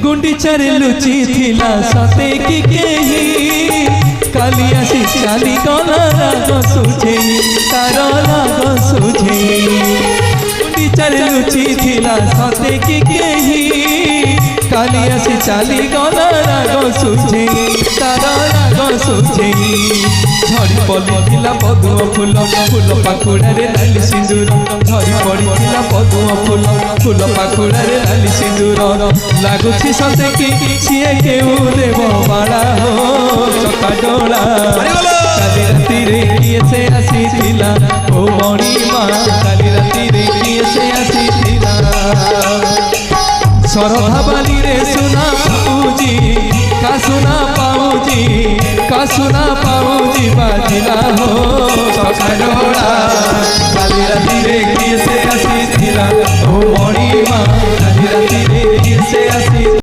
गुंडीचारे लुचि थिला सते कि केही काली आसी चाली गला राग सुझे तार राग सुझे गुंडीचारे लुचि थिला सते कि केही काली आसी चाली गला राग सुझे तार राग सुझे झड़ी पड़िला पदुम फूल फूल पाखुड़ा रे लाल सिंदूर झड़ी पड़िला पदुम फूल फूल पाखुड़ा रे लाल सिंदूर लागुछि सते कि सिए केउ देव बाड़ा हो चका डोला काली राती रे किए से आसीथिला ओ मणिमा काली राती रे किए से आसीथिला सरधा बाली रे सुना पाऊजी का सुना पाऊजी बाजिला हो चका डोला काली राती रे किए से आसीथिला ओ मणिमा काली राती रे किए से आसी